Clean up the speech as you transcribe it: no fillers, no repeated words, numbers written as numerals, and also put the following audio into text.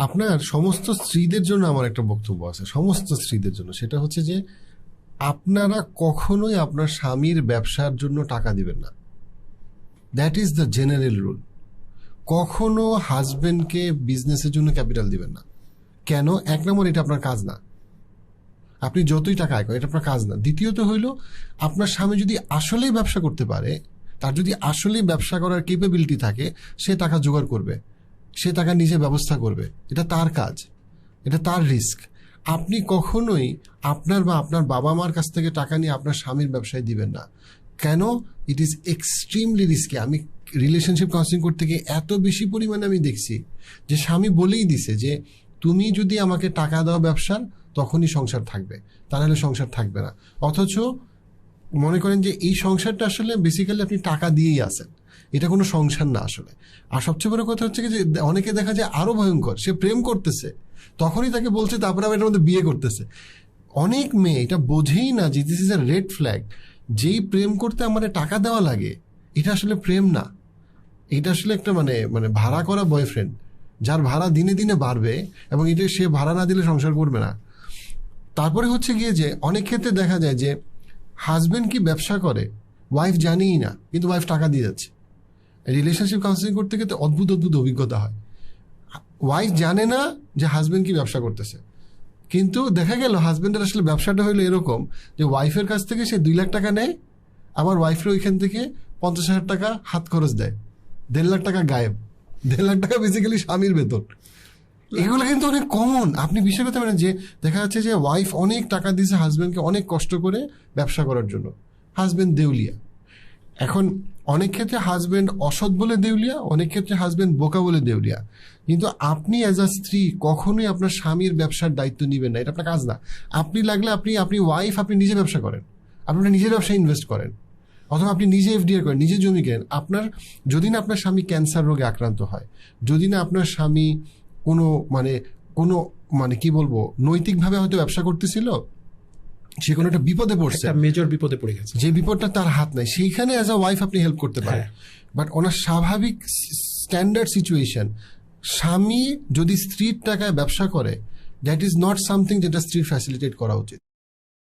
আপনার সমস্ত স্ত্রীদের জন্য আমার একটা বক্তব্য আছে, সমস্ত স্ত্রীদের জন্য। সেটা হচ্ছে যে আপনারা কখনোই আপনার স্বামীর ব্যবসার জন্য টাকা দিবেন না। That is the general rule. কখনো হাজবেন্ডকে বিজনেসের জন্য ক্যাপিটাল দিবেন না। কেন? এক নম্বর, এটা আপনার কাজ না। আপনি যতই টাকা আয় করেন, এটা আপনার কাজ না। দ্বিতীয়ত হইল, আপনার স্বামী যদি আসলেই ব্যবসা করতে পারে, তার যদি আসলেই ব্যবসা করার কেপেবিলিটি থাকে, সে টাকা জোগাড় করবে, সে টাকা নিজে ব্যবস্থা করবে। এটা তার কাজ, এটা তার রিস্ক। আপনি কখনোই আপনার বা আপনার বাবা মার কাছ থেকে টাকা নিয়ে আপনার স্বামীর ব্যবসায় দিবেন না। কেন? It is extremely risky. আমি রিলেশনশিপ কাউন্সিলিং করতে গিয়ে এত বেশি পরিমাণে আমি দেখছি যে স্বামী বলেই দিছে যে তুমি যদি আমাকে টাকা দাও ব্যবসার, তখনই সংসার থাকবে, তা নাহলে সংসার থাকবে না। অথচ মনে করেন যে এই সংসারটা আসলে বেসিক্যালি আপনি টাকা দিয়েই আসেন, এটা কোনো সংসার না আসলে। আর সবচেয়ে বড় কথা হচ্ছে যে অনেকে দেখা যায় আরো ভয়ঙ্কর, সে প্রেম করতেছে, তখনই তাকে বলছে, তারপরে আবার এটার মধ্যে বিয়ে করতেছে। অনেক মেয়ে এটা বোঝেই না যে this is a red flag. যেই প্রেম করতে আমাদের টাকা দেওয়া লাগে, এটা আসলে প্রেম না, এটা আসলে একটা মানে মানে ভাড়া করা বয়ফ্রেন্ড, যার ভাড়া দিনে দিনে বাড়বে এবং এটা সে ভাড়া না দিলে সংসার করবে না। তারপরে হচ্ছে গিয়ে যে অনেক ক্ষেত্রে দেখা যায় যে হাজব্যান্ড কি ব্যবসা করে, ওয়াইফ জানেই না, কিন্তু ওয়াইফ টাকা দিয়ে যাচ্ছে। রিলেশনশিপ কাউন্সিলিং করতে গিয়ে অদ্ভুত অদ্ভুত অভিজ্ঞতা হয়। ওয়াইফ জানে না যে হাজব্যান্ড কি ব্যবসা করতেছে, কিন্তু দেখা গেল হাজব্যান্ডের আসলে ব্যবসাটা হইলো এরকম যে ওয়াইফের কাছ থেকে সে 2 লাখ টাকা নেয়, আবার ওয়াইফের ওইখান থেকে 50,000 টাকা হাত খরচ দেয়, 1.5 লাখ টাকা গায়েব। 1.5 লাখ টাকা বেসিক্যালি স্বামীর বেতন। এগুলো কিন্তু অনেক কমন। আপনি বিষয় করতে পারেন যে দেখা যাচ্ছে যে ওয়াইফ অনেক টাকা দিয়েছে হাজব্যান্ডকে অনেক কষ্ট করে ব্যবসা করার জন্য, হাজব্যান্ড দেউলিয়া। এখন অনেক ক্ষেত্রে হাজব্যান্ড অসৎ বলে দেউলিয়া, অনেক ক্ষেত্রে হাজব্যান্ড বোকা বলে দেউলিয়া। কিন্তু আপনি অ্যাজ আ স্ত্রী কখনোই আপনার স্বামীর ব্যবসার দায়িত্ব নিবেন না, এটা আপনার কাজ না। আপনি লাগলে আপনি ওয়াইফ, আপনি নিজে ব্যবসা করেন, আপনি নিজের ব্যবসায় ইনভেস্ট করেন, অথবা আপনি নিজে এফডিআর করেন, নিজে জমি কেনেন। আপনার যদি না আপনার স্বামী ক্যান্সার রোগে আক্রান্ত হয়, যদি না আপনার স্বামী কোনো মানে কি বলবো নৈতিকভাবে হয়তো ব্যবসা করতেছিল, সে কোনো একটা বিপদে পড়ছে, মেজর বিপদে পড়ে গেছে, যে বিপদটা তার হাত নাই, সেইখানে অ্যাজ আ ওয়াইফ আপনি হেল্প করতে পারেন। বাট ওনার স্বাভাবিক স্ট্যান্ডার্ড সিচুয়েশন, স্বামী যদি স্ত্রীর টাকায় ব্যবসা করে, দ্যাট ইজ নট সামথিং যেটা স্ত্রীর ফ্যাসিলিটেট করা উচিত।